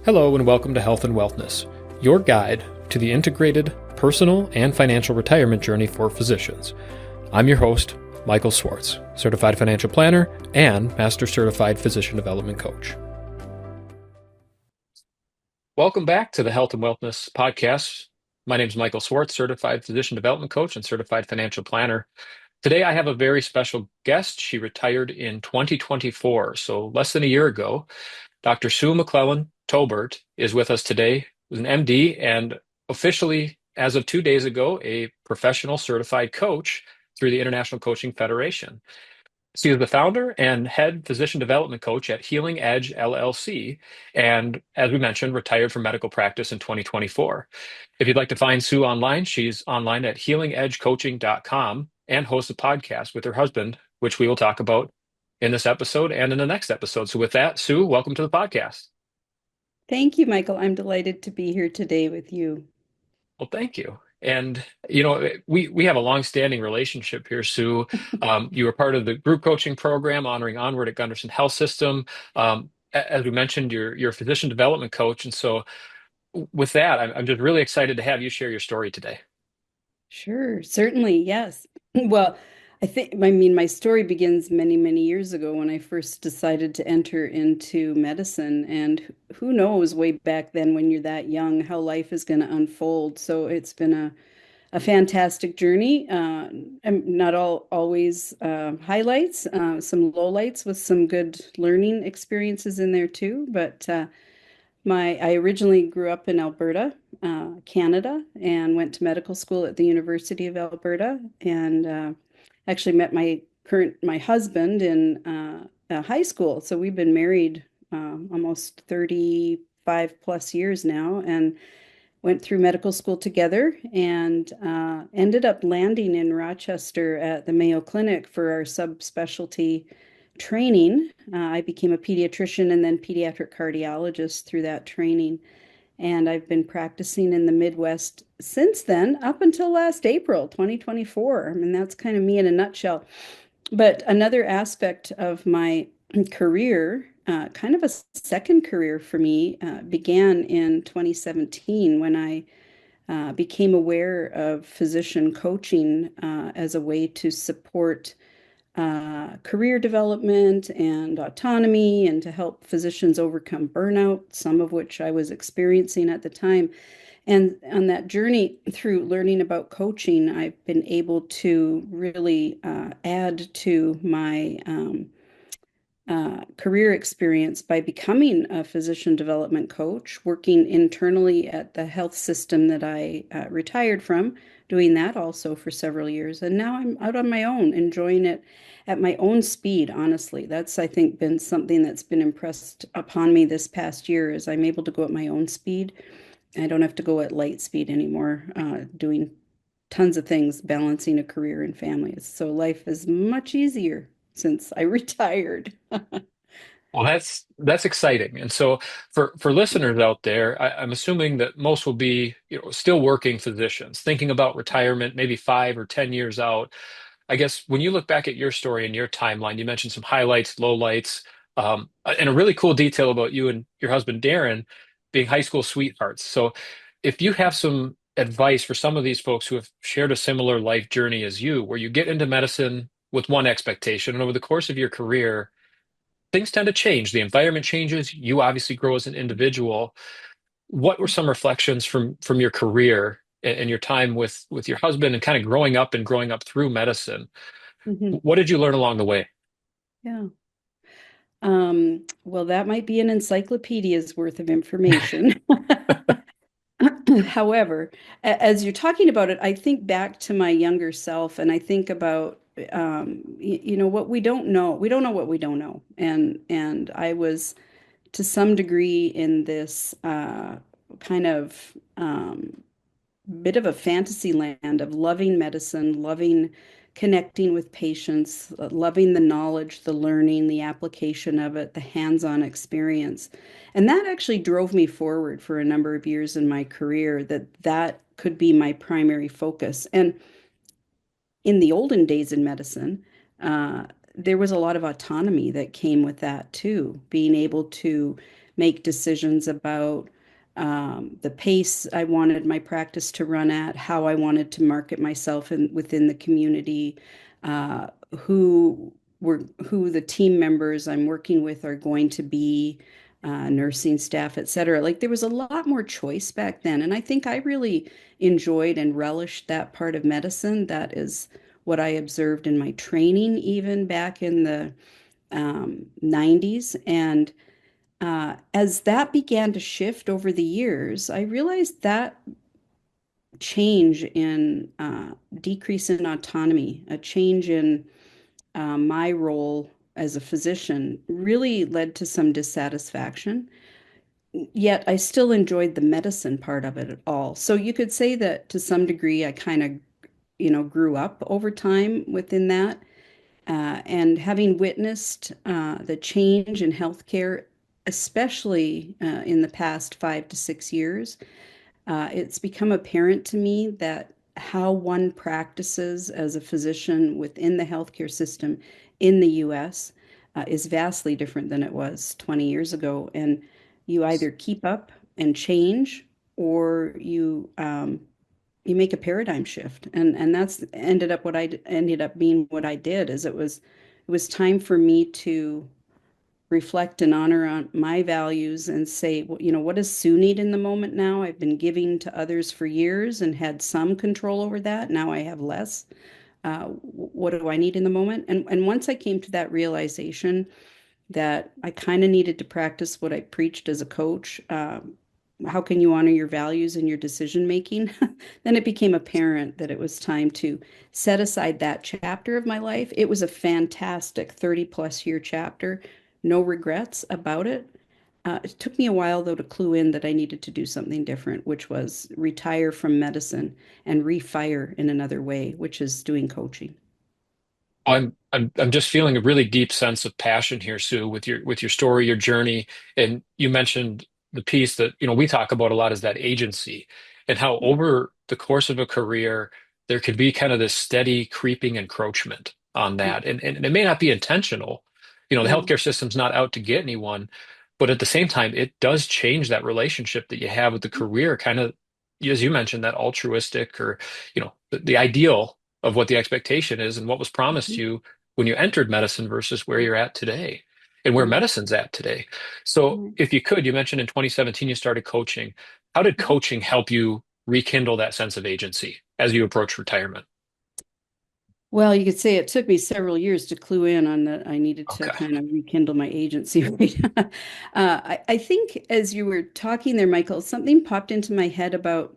Hello and welcome to Health and Wellness, your guide to the integrated personal and financial retirement journey for physicians. I'm your host, Michael Swartz, Certified Financial Planner and Master Certified Physician Development Coach. Welcome back to the Health and Wellness Podcast. My name is Michael Swartz, Certified Physician Development Coach and Certified Financial Planner. Today I have a very special guest. She retired in 2024, so less than a year ago. Dr. Sue MacLellan-Tobert is with us today, who's an MD and officially, as of 2 days ago, a professional certified coach through the International Coaching Federation. She is the founder and head physician development coach at Healing Edge LLC, and as we mentioned, retired from medical practice in 2024. If you'd like to find Sue online, she's online at healingedgecoaching.com and hosts a podcast with her husband, which we will talk about in this episode and in the next episode. So with that, Sue, welcome to the podcast. Thank you, Michael. I'm delighted to be here today with you. Well, thank you. And, we have a long-standing relationship here, Sue. You were part of the group coaching program, Honoring Onward at Gunderson Health System. As we mentioned, you're a physician development coach. And so with that, I'm just really excited to have you share your story today. Sure, certainly, yes. Well, my story begins many, many years ago when I first decided to enter into medicine. And who knows way back then when you're that young, how life is going to unfold. So it's been a fantastic journey. And not always highlights, some lowlights with some good learning experiences in there too. But I originally grew up in Alberta, Canada, and went to medical school at the University of Alberta, and actually met my husband in high school. So we've been married almost 35 plus years now, and went through medical school together, and ended up landing in Rochester at the Mayo Clinic for our subspecialty training. I became a pediatrician and then pediatric cardiologist through that training. And I've been practicing in the Midwest since then, up until last April, 2024. I mean, that's kind of me in a nutshell. But another aspect of my career, kind of a second career for me, began in 2017 when I became aware of physician coaching as a way to support career development and autonomy and to help physicians overcome burnout, some of which I was experiencing at the time. And on that journey through learning about coaching, I've been able to really add to my career experience by becoming a physician development coach, working internally at the health system that I retired from, doing that also for several years. And now I'm out on my own, enjoying it at my own speed, honestly. That's, I think, been something that's been impressed upon me this past year is I'm able to go at my own speed. I don't have to go at light speed anymore, doing tons of things, balancing a career and family. So life is much easier since I retired. Well, that's exciting. And so for listeners out there, I'm assuming that most will be, still working physicians, thinking about retirement, maybe 5 or 10 years out. I guess when you look back at your story and your timeline, you mentioned some highlights, lowlights, and a really cool detail about you and your husband, Darren, being high school sweethearts. So if you have some advice for some of these folks who have shared a similar life journey as you, where you get into medicine with one expectation, and over the course of your career, things tend to change. The environment changes. You obviously grow as an individual. What were some reflections from your career and your time with your husband and kind of growing up through medicine? Mhm. What did you learn along the way? Yeah. Well, that might be an encyclopedia's worth of information. However, as you're talking about it, I think back to my younger self and I think about what we don't know. We don't know what we don't know. And I was to some degree in this kind of bit of a fantasy land of loving medicine, loving connecting with patients, loving the knowledge, the learning, the application of it, the hands-on experience. And that actually drove me forward for a number of years in my career, that could be my primary focus. And in the olden days in medicine, uh, there was a lot of autonomy that came with that too, being able to make decisions about the pace I wanted my practice to run at, how I wanted to market myself within the community, uh, who who the team members I'm working with are going to be, nursing staff, et cetera. Like there was a lot more choice back then, and I think I really enjoyed and relished that part of medicine. That is what I observed in my training, even back in the 90s. And as that began to shift over the years, I realized that change in decrease in autonomy, a change in my role as a physician, really led to some dissatisfaction. Yet I still enjoyed the medicine part of it at all. So you could say that to some degree, I kind of, grew up over time within that. And having witnessed the change in healthcare, especially in the past 5 to 6 years, it's become apparent to me that how one practices as a physician within the healthcare system in the US is vastly different than it was 20 years ago. And you either keep up and change, or you make a paradigm shift. And that's ended up being what I did. Is it was time for me to reflect and honor on my values and say, well, what does Sue need in the moment now? I've been giving to others for years and had some control over that. Now I have less. What do I need in the moment? And once I came to that realization that I kind of needed to practice what I preached as a coach. How can you honor your values in your decision making? Then it became apparent that it was time to set aside that chapter of my life. It was a fantastic 30 plus year chapter, no regrets about it. It took me a while, though, to clue in that I needed to do something different, which was retire from medicine and refire in another way, which is doing coaching. I'm just feeling a really deep sense of passion here, Sue, with your story, your journey, and you mentioned the piece that we talk about a lot is that agency, and how over the course of a career there could be kind of this steady creeping encroachment on that, and it may not be intentional. The No. healthcare system's not out to get anyone, but at the same time, it does change that relationship that you have with the career, kind of as you mentioned, that altruistic or the ideal of what the expectation is and what was promised Mhm. you when you entered medicine versus where you're at today and where Right. medicine's at today. So Right. if you could, you mentioned in 2017 you started coaching. How did Mhm. coaching help you rekindle that sense of agency as you approach retirement? Well, you could say it took me several years to clue in on that I needed to Okay. kind of rekindle my agency, right? I think as you were talking there, Michael, something popped into my head about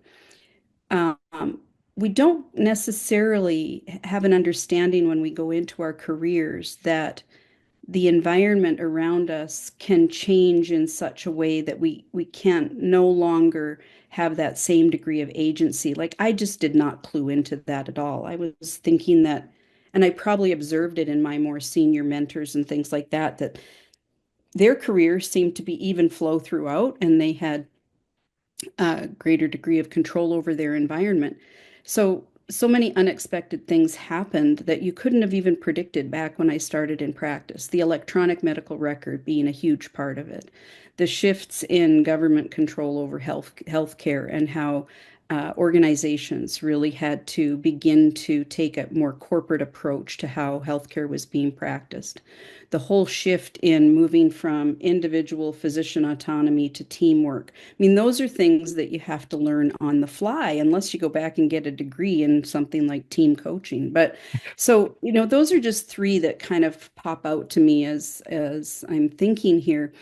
um, we don't necessarily have an understanding when we go into our careers that the environment around us can change in such a way that we can't no longer have that same degree of agency. Like I just did not clue into that at all. I was thinking that, and I probably observed it in my more senior mentors and things like that, that their careers seemed to be even flow throughout, and they had a greater degree of control over their environment. So many unexpected things happened that you couldn't have even predicted back when I started in practice. The electronic medical record being a huge part of it, the shifts in government control over healthcare, and how organizations really had to begin to take a more corporate approach to how healthcare was being practiced. The whole shift in moving from individual physician autonomy to teamwork. I mean, those are things that you have to learn on the fly unless you go back and get a degree in something like team coaching. But so, those are just three that kind of pop out to me as I'm thinking here.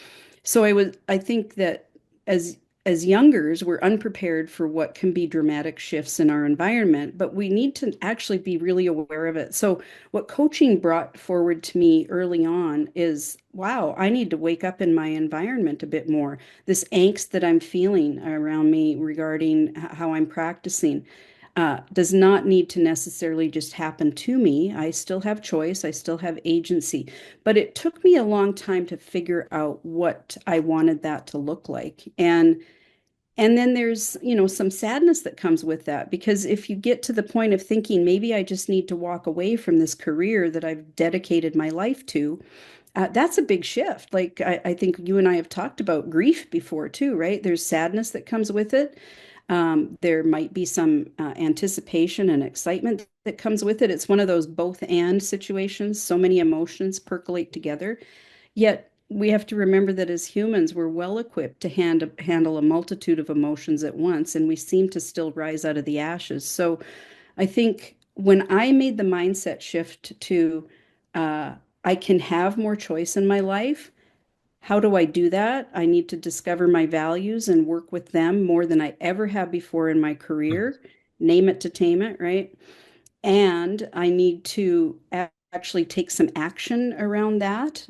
So I think that as as youngers, we're unprepared for what can be dramatic shifts in our environment, but we need to actually be really aware of it. So what coaching brought forward to me early on is, wow, I need to wake up in my environment a bit more. This angst that I'm feeling around me regarding how I'm practicing does not need to necessarily just happen to me. I still have choice, I still have agency, but it took me a long time to figure out what I wanted that to look like. And then there's, some sadness that comes with that, because if you get to the point of thinking maybe I just need to walk away from this career that I've dedicated my life to, That's a big shift. Like I think you and I have talked about grief before too, right? There's sadness that comes with it. There might be some anticipation and excitement that comes with it. It's one of those both and situations. So many emotions percolate together. Yet we have to remember that as humans, we're well equipped to handle a multitude of emotions at once, and we seem to still rise out of the ashes. So I think when I made the mindset shift to uh, I can have more choice in my life, how do I do that? I need to discover my values and work with them more than I ever have before in my career. Name it to tame it, right? And I need to actually take some action around that,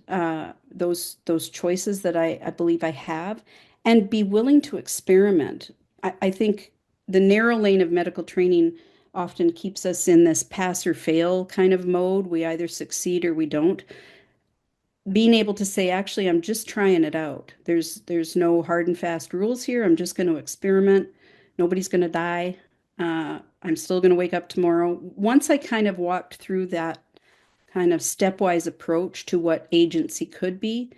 those choices that I believe I have, and be willing to experiment. I think the narrow lane of medical training often keeps us in this pass or fail kind of mode. We either succeed or we don't. Being able to say, actually, I'm just trying it out. There's no hard and fast rules here. I'm just going to experiment. Nobody's going to die. I'm still going to wake up tomorrow. Once I kind of walked through that kind of stepwise approach to what agency could be,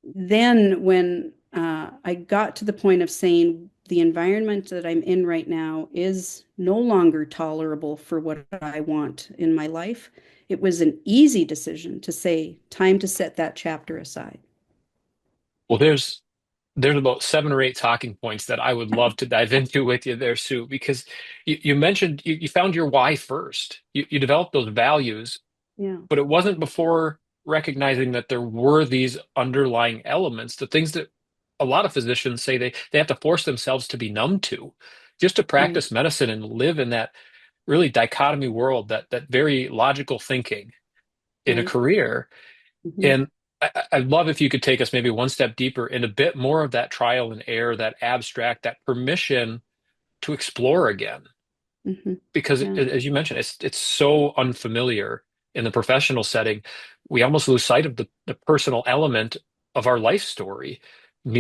then when I got to the point of saying the environment that I'm in right now is no longer tolerable for what I want in my life, it was an easy decision to say, time to set that chapter aside. Well, there's about 7 or 8 talking points that I would love to dive into with you there, Sue, because you mentioned you found your why first. You developed those values, Yeah, but it wasn't before recognizing that there were these underlying elements, the things that a lot of physicians say they have to force themselves to be numb to, just to right, practice medicine and live in that really dichotomy world, that very logical thinking in a right. career. Hmm. And I'd love if you could take us maybe one step deeper in a bit more of that trial and error, that abstract, that permission to explore again. Hmm. Because Yeah, as you mentioned, it's so unfamiliar in the professional setting. We almost lose sight of the personal element of our life story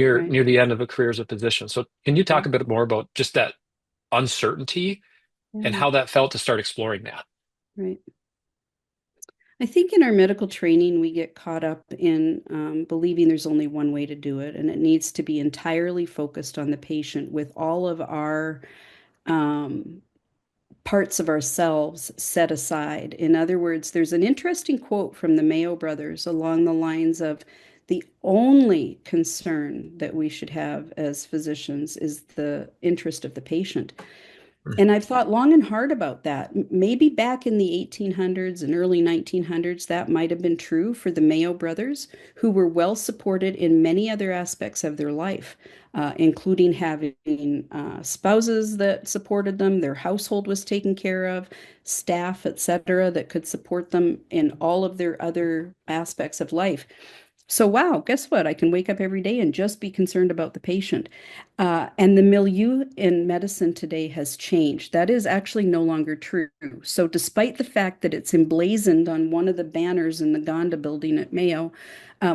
right. near the end of a career as a physician. So can you talk Yeah, a bit more about just that uncertainty and yeah, how that felt to start exploring that? right. I think in our medical training, we get caught up in believing there's only one way to do it, and it needs to be entirely focused on the patient with all of our um, parts of ourselves set aside. In other words, there's an interesting quote from the Mayo brothers along the lines of the only concern that we should have as physicians is the interest of the patient. And I've thought long and hard about that. Maybe back in the 1800s and early 1900s, that might have been true for the Mayo brothers, who were well supported in many other aspects of their life, including having spouses that supported them, their household was taken care of, staff, etc., that could support them in all of their other aspects of life. So, wow, guess what? I can wake up every day and just be concerned about the patient. And the milieu in medicine today has changed. That is actually no longer true. So, despite the fact that it's emblazoned on one of the banners in the Gonda building at Mayo,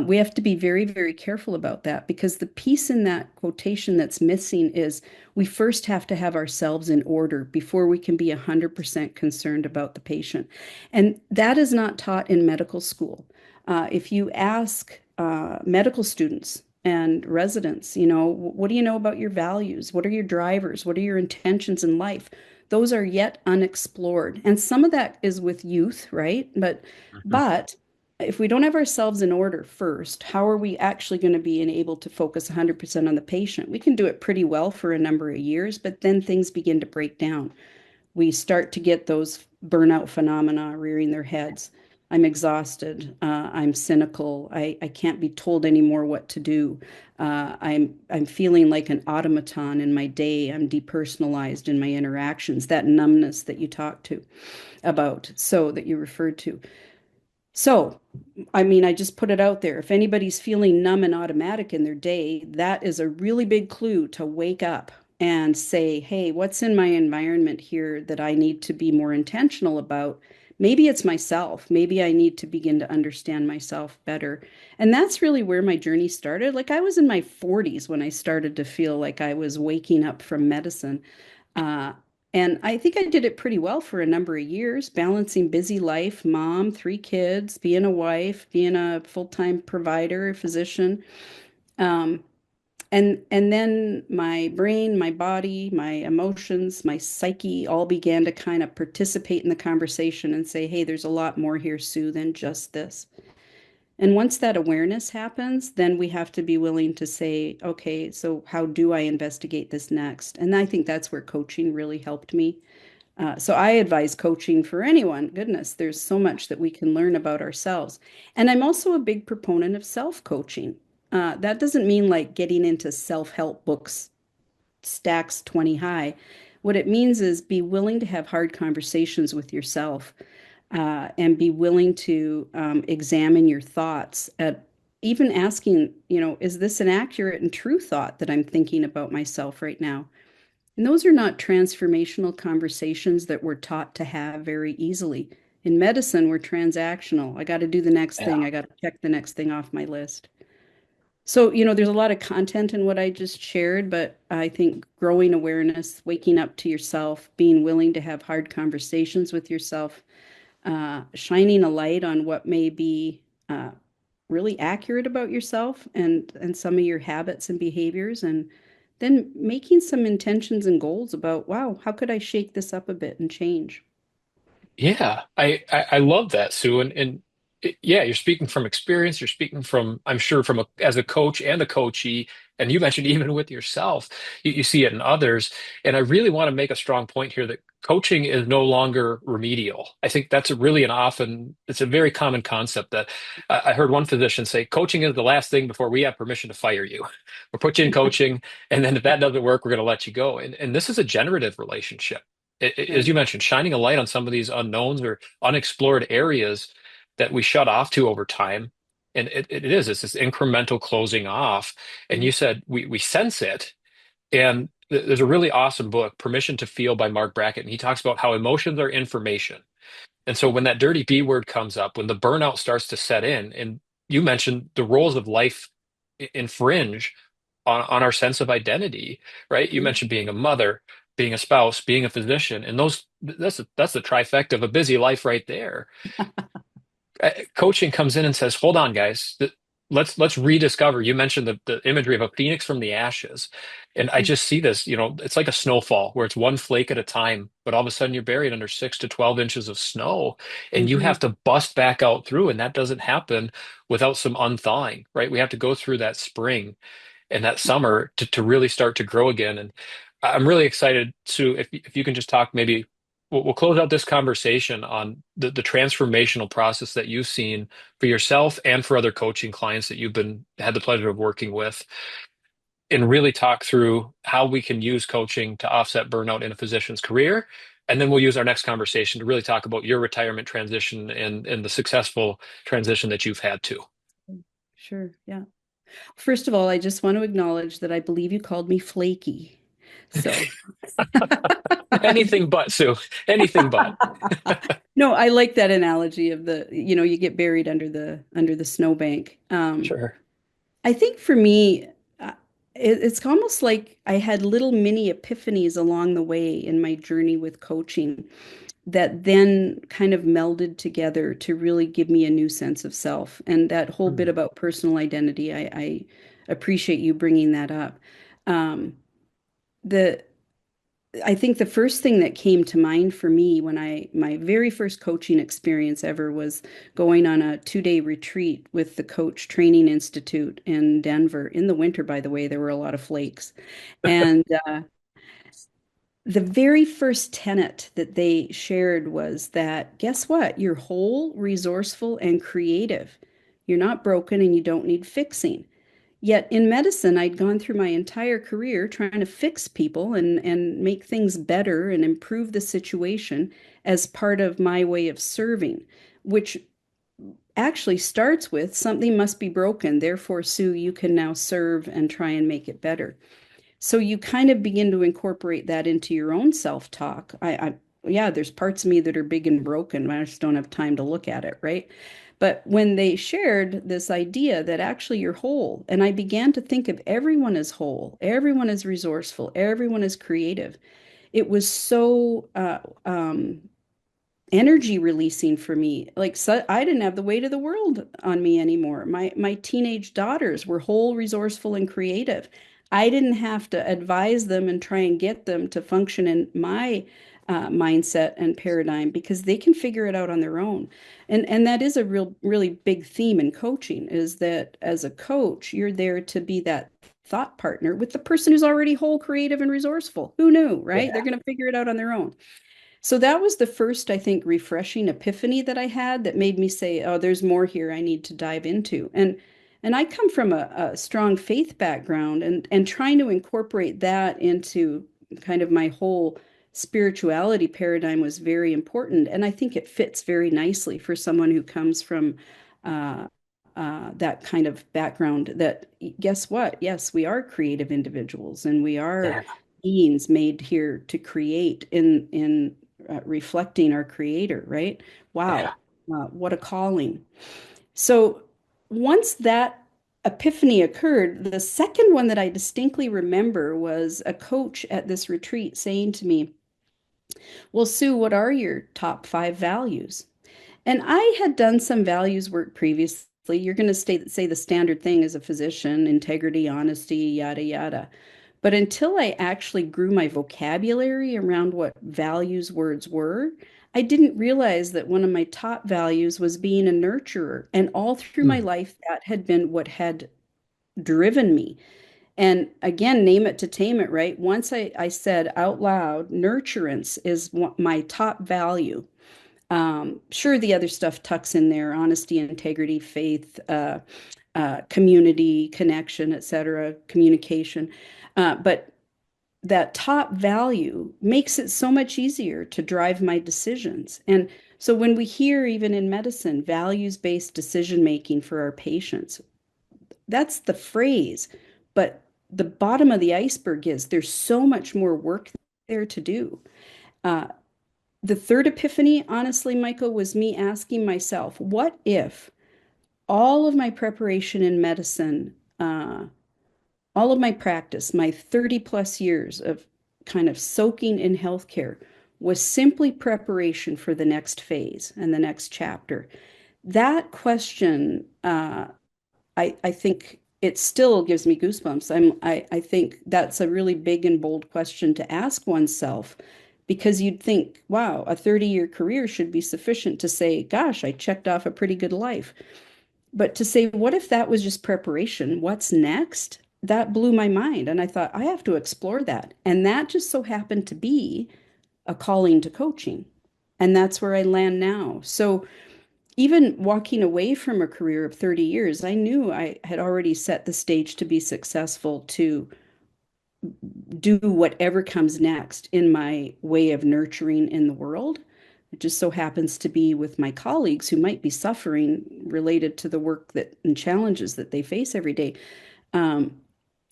we have to be very, very careful about that because the piece in that quotation that's missing is we first have to have ourselves in order before we can be 100% concerned about the patient. And that is not taught in medical school. If you ask medical students and residents, what do you know about your values? What are your drivers? What are your intentions in life? Those are yet unexplored. And some of that is with youth, right? Mhm. But if we don't have ourselves in order first, how are we actually going to be able to focus 100% on the patient? We can do it pretty well for a number of years, but then things begin to break down. We start to get those burnout phenomena rearing their heads. I'm exhausted. I'm cynical. I can't be told anymore what to do. I'm feeling like an automaton in my day. I'm depersonalized in my interactions. That numbness that you talked to about, so that you referred to. So, I mean, I just put it out there. If anybody's feeling numb and automatic in their day, that is a really big clue to wake up and say, hey, what's in my environment here that I need to be more intentional about? Maybe it's myself. Maybe I need to begin to understand myself better. And that's really where my journey started. Like I was in my 40s when I started to feel like I was waking up from medicine. Uh, And I think I did it pretty well for a number of years, balancing busy life, mom, three kids, being a wife, being a full-time provider, physician. Um, and then my brain, my body, my emotions, my psyche all began to kind of participate in the conversation and say, hey, there's a lot more here, Sue, than just this. And once that awareness happens, then we have to be willing to say, okay, so how do I investigate this next? And I think that's where coaching really helped me. So I advise coaching for anyone. Goodness, there's so much that we can learn about ourselves. And I'm also a big proponent of self-coaching. That doesn't mean like getting into self-help books, stacks 20 high. What it means is be willing to have hard conversations with yourself, and be willing to examine your thoughts at even asking, is this an accurate and true thought that I'm thinking about myself right now? And those are not transformational conversations that we're taught to have very easily. In medicine, we're transactional. I got to do the next Yeah. thing. I got to check the next thing off my list. So, there's a lot of content in what I just shared, but I think growing awareness, waking up to yourself, being willing to have hard conversations with yourself, shining a light on what may be really accurate about yourself and some of your habits and behaviors, and then making some intentions and goals about, wow, how could I shake this up a bit and change? Yeah, I love that, Sue. Yeah, you're speaking from experience. You're speaking from, I'm sure, as a coach and a coachee. And you mentioned even with yourself, you see it in others. And I really want to make a strong point here that coaching is no longer remedial. I think that's it's a very common concept that I heard one physician say, coaching is the last thing before we have permission to fire you. We'll put you in coaching, and then if that doesn't work, we're going to let you go. And this is a generative relationship as Right. you mentioned, shining a light on some of these unknowns or unexplored areas that we shut off to over time. And it's this incremental closing off. And Yeah. you said we sense it. And there's a really awesome book, Permission to Feel by Mark Brackett. And he talks about how emotions are information. And so when that dirty B word comes up, when the burnout starts to set in, and you mentioned the roles of life infringe on our sense of identity, right? You Mhm. mentioned being a mother, being a spouse, being a physician, and that's the trifecta of a busy life right there. Coaching comes in and says, "Hold on, guys. Let's rediscover." You mentioned the imagery of a phoenix from the ashes, and I just see this. It's like a snowfall where it's one flake at a time, but all of a sudden you're buried under 6 to 12 inches of snow, and you Mhm. have to bust back out through, and that doesn't happen without some unthawing, right? We have to go through that spring and that summer to really start to grow again. And I'm really excited, Sue, if you can just talk, maybe we'll close out this conversation on the transformational process that you've seen for yourself and for other coaching clients that you've been had the pleasure of working with, and really talk through how we can use coaching to offset burnout in a physician's career. And then we'll use our next conversation to really talk about your retirement transition and the successful transition that you've had too. Sure. Yeah. First of all, I just want to acknowledge that I believe you called me flaky. So, Anything but, Sue. Anything but. no, I like that analogy of you get buried under the snowbank. Sure. I think for me, it's almost like I had little mini epiphanies along the way in my journey with coaching that then kind of melded together to really give me a new sense of self. And that whole bit Hmm. about personal identity, I appreciate you bringing that up. Um, the I think the first thing that came to mind for me when my very first coaching experience ever was going on a 2-day retreat with the Coach Training Institute in Denver. In the winter, by the way, there were a lot of flakes. And the very first tenet that they shared was that, guess what? You're whole, resourceful, and creative. You're not broken and you don't need fixing. Yet in medicine, I'd gone through my entire career trying to fix people and make things better and improve the situation as part of my way of serving, which actually starts with something must be broken. Therefore, Sue, you can now serve and try and make it better. So you kind of begin to incorporate that into your own self-talk. Yeah, there's parts of me that are big and broken. I just don't have time to look at it, right? But when they shared this idea that actually you're whole, and I began to think of everyone as whole, everyone is resourceful, everyone is creative, it was so energy releasing for me. Like, so I didn't have the weight of the world on me anymore. My teenage daughters were whole, resourceful, and creative. I didn't have to advise them and try and get them to function in my mindset and paradigm because they can figure it out on their own. And that is a really big theme in coaching is that as a coach, you're there to be that thought partner with the person who's already whole, creative, and resourceful. Who knew, right? They're Yeah. going to figure it out on their own. So that was the first, I think, refreshing epiphany that I had that made me say, "Oh, there's more here I need to dive into." And I come from a strong faith background, and trying to incorporate that into kind of my whole spirituality paradigm was very important. And I think it fits very nicely for someone who comes from uh, that kind of background. That guess what? Yes, we are creative individuals, and we are Yeah. beings made here to create in reflecting our creator, right? Yeah. Wow, what a calling. So once that epiphany occurred, the second one that I distinctly remember was a coach at this retreat saying to me, "Well, Sue, what are your top five values?" And I had done some values work previously. You're going to say the standard thing as a physician, integrity, honesty, yada, yada. But until I actually grew my vocabulary around what values words were, I didn't realize that one of my top values was being a nurturer. And all through my Mm. life, that had been what had driven me. And again, name it to tame it, right? Once I said out loud, nurturance is my top value. Sure, the other stuff tucks in there, honesty, integrity, faith, community, connection, etc., communication. But that top value makes it so much easier to drive my decisions. And so when we hear, even in medicine, values-based decision making for our patients, that's the phrase. But the bottom of the iceberg is there's so much more work there to do. Uh, the third epiphany, honestly, Michael, was me asking myself, what if all of my preparation in medicine, all of my practice, my 30 plus years of kind of soaking in healthcare, was simply preparation for the next phase and the next chapter? That question, I think it still gives me goosebumps. I think that's a really big and bold question to ask oneself because you'd think, wow, a 30-year career should be sufficient to say, gosh, I checked off a pretty good life. But to say, what if that was just preparation? What's next? That blew my mind. And I thought, I have to explore that. And that just so happened to be a calling to coaching. And that's where I land now. So even walking away from a career of 30 years, I knew I had already set the stage to be successful to do whatever comes next in my way of nurturing in the world. It just so happens to be with my colleagues who might be suffering related to the work that and challenges that they face every day. Um,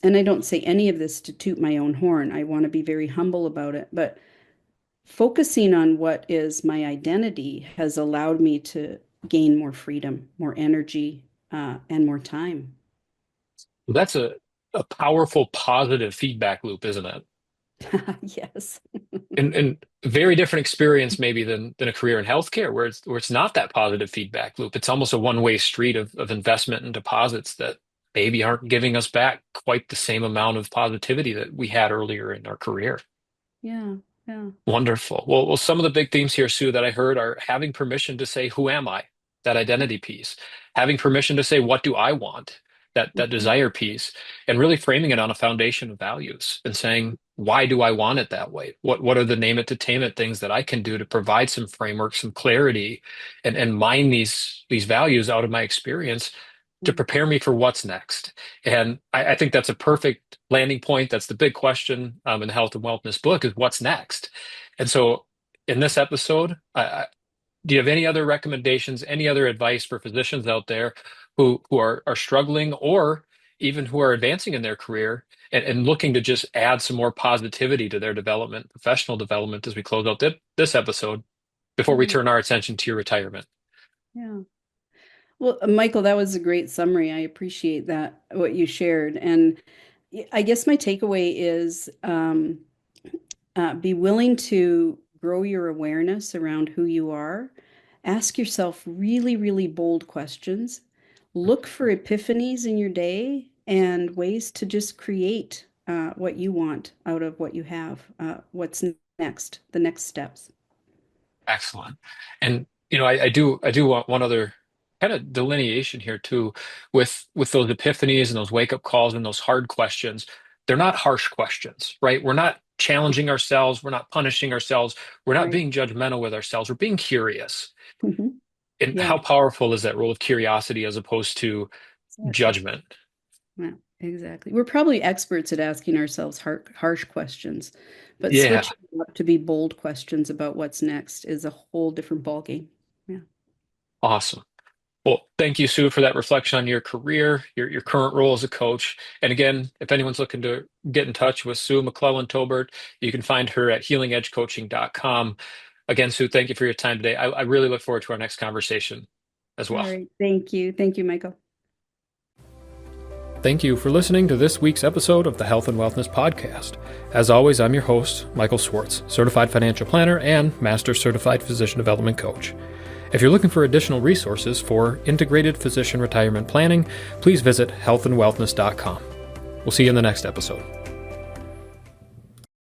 and I don't say any of this to toot my own horn. I want to be very humble about it. But focusing on what is my identity has allowed me to gain more freedom, more energy, and more time. That's a powerful positive feedback loop, isn't it? Yes. And very different experience maybe than a career in healthcare where it's not that positive feedback loop. It's almost a one-way street of investment and deposits that maybe aren't giving us back quite the same amount of positivity that we had earlier in our career. Yeah. Yeah. Wonderful. Well, some of the big themes here, Sue, that I heard are having permission to say, who am I? That identity piece. Having permission to say, what do I want? That Mhm. desire piece, and really framing it on a foundation of values and saying, why do I want it that way? What are the name it to tame it things that I can do to provide some framework, some clarity, and mine these values out of my experience to Mm. prepare me for what's next. And I think that's a perfect landing point. That's the big question in the health and wellness book is what's next. And so in this episode, do you have any other recommendations, any other advice for physicians out there who are struggling or even who are advancing in their career and looking to just add some more positivity to their development, professional development as we close out this episode before we Yeah. turn our attention to your retirement? Yeah. Well, Michael, that was a great summary. I appreciate that, what you shared. And I guess my takeaway is Be willing to grow your awareness around who you are. Ask yourself really, really bold questions. Look for epiphanies in your day and ways to just create what you want out of what you have. What's next, the next steps. Excellent. And I do want one other kind of delineation here too, with those epiphanies and those wake up calls and those hard questions. They're not harsh questions, right? We're not challenging ourselves. We're not punishing ourselves. We're not Right. being judgmental with ourselves. We're being curious. Mhm. And Yeah, how powerful is that role of curiosity as opposed to exactly. judgment? Yeah, exactly. We're probably experts at asking ourselves harsh questions, but Yeah, switching it up to be bold questions about what's next is a whole different ballgame. Yeah. awesome. Well, thank you, Sue, for that reflection on your career, your current role as a coach. And again, if anyone's looking to get in touch with Sue MacLellan-Tobert, you can find her at healingedgecoaching.com. Again, Sue, thank you for your time today. I really look forward to our next conversation as All well. right. Thank you. Thank you, Michael. Thank you for listening to this week's episode of the Health and Wellness Podcast. As always, I'm your host, Michael Swartz, Certified Financial Planner and Master Certified Physician Development Coach. If you're looking for additional resources for integrated physician retirement planning, please visit healthandwellness.com. We'll see you in the next episode.